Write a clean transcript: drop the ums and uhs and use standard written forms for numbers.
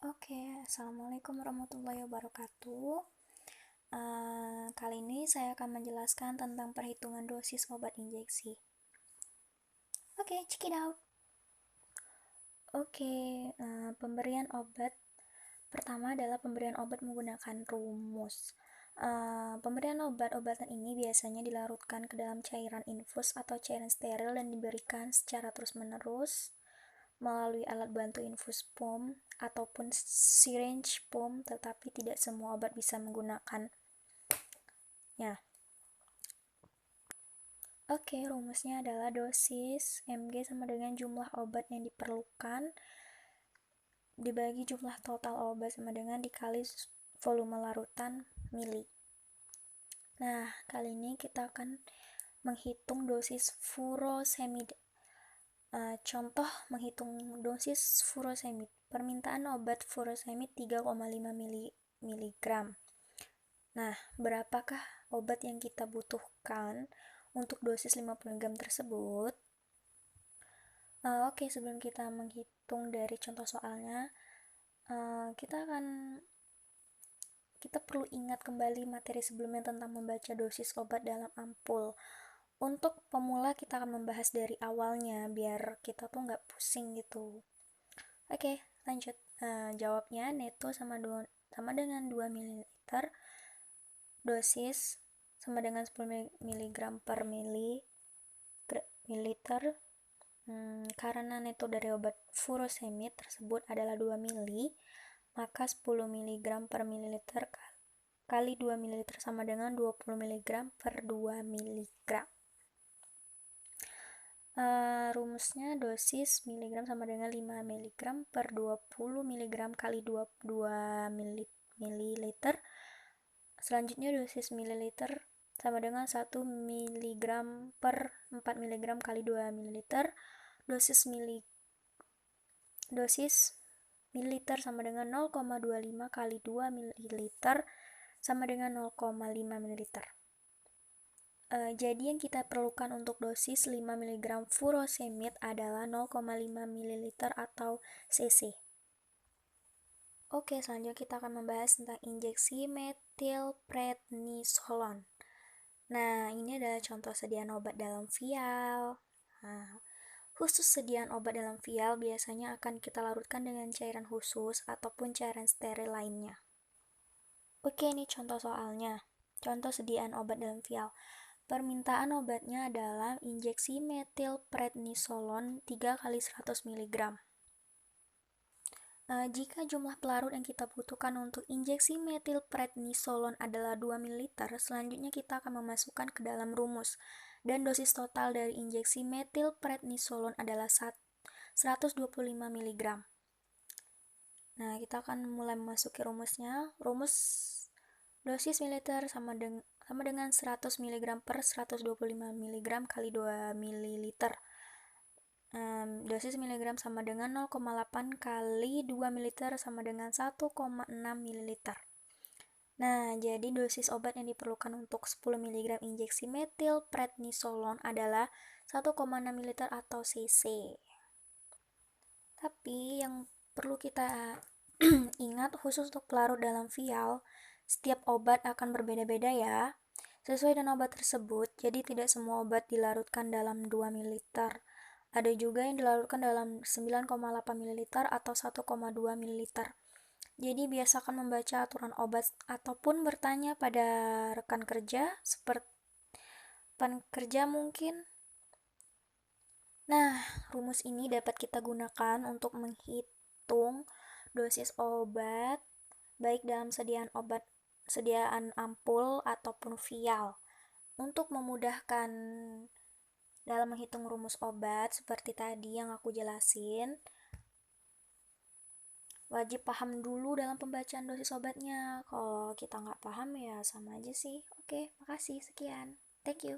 Oke, Assalamualaikum warahmatullahi wabarakatuh. Kali ini saya akan menjelaskan tentang perhitungan dosis obat injeksi. Oke, check it out. Oke, pemberian obat pertama adalah pemberian obat menggunakan rumus. Pemberian obat-obatan ini biasanya dilarutkan ke dalam cairan infus atau cairan steril dan diberikan secara terus-menerus melalui alat bantu infus pump ataupun syringe pump, tetapi tidak semua obat bisa menggunakannya. Oke, rumusnya adalah dosis mg sama dengan jumlah obat yang diperlukan dibagi jumlah total obat sama dengan dikali volume larutan mili. Nah, kali ini kita akan menghitung dosis furosemid. Contoh menghitung dosis furosemid. Permintaan obat furosemid 3,5 mg. Nah, berapakah obat yang kita butuhkan untuk dosis 50 mg tersebut? Oke, sebelum kita menghitung dari contoh soalnya, kita perlu ingat kembali materi sebelumnya tentang membaca dosis obat dalam ampul. Untuk pemula kita akan membahas dari awalnya biar kita tuh nggak pusing gitu. Oke, lanjut. Jawabnya neto sama dengan 2 ml, dosis sama dengan 10 mg per mililiter. Karena neto dari obat furosemid tersebut adalah 2 mili, maka 10 mg per mililiter kali 2 ml sama dengan 20 mg per 2 mg. Rumusnya dosis miligram sama dengan 5 mg per 20 mg kali 2 ml. Selanjutnya dosis mililiter sama dengan 1 mg per 4 mg kali 2 ml. Dosis mililiter sama dengan 0,25 kali 2 ml sama dengan 0,5 ml. Jadi yang kita perlukan untuk dosis 5 mg furosemid adalah 0,5 ml atau cc. Oke, selanjutnya kita akan membahas tentang injeksi metilprednisolon. Nah, ini adalah contoh sediaan obat dalam vial. Khusus sediaan obat dalam vial biasanya akan kita larutkan dengan cairan khusus ataupun cairan steril lainnya. Oke, ini contoh soalnya. Contoh sediaan obat dalam vial. Permintaan obatnya adalah injeksi metilprednisolon 3 kali 100 mg. Jika jumlah pelarut yang kita butuhkan untuk injeksi metilprednisolon adalah 2 ml, selanjutnya kita akan memasukkan ke dalam rumus. Dan dosis total dari injeksi metilprednisolon adalah 125 mg. Nah, kita akan mulai memasuki rumusnya. Rumus dosis mililiter sama dengan 100 mg per 125 mg kali 2 ml. Dosis miligram sama dengan 0,8 kali 2 ml sama dengan 1,6 ml. Nah, jadi dosis obat yang diperlukan untuk 10 mg injeksi metilprednisolon adalah 1,6 ml atau cc. Tapi yang perlu kita ingat khusus untuk pelarut dalam vial, setiap obat akan berbeda-beda ya. Sesuai dengan obat tersebut, jadi tidak semua obat dilarutkan dalam 2 ml. Ada juga yang dilarutkan dalam 9,8 ml atau 1,2 ml. Jadi biasakan membaca aturan obat ataupun bertanya pada rekan kerja seperti pekerja mungkin. Nah, rumus ini dapat kita gunakan untuk menghitung dosis obat baik dalam sediaan ampul ataupun vial. Untuk memudahkan dalam menghitung rumus obat seperti tadi yang aku jelasin, wajib paham dulu dalam pembacaan dosis obatnya. Kalau kita nggak paham ya sama aja sih. Oke, makasih, sekian. Thank you.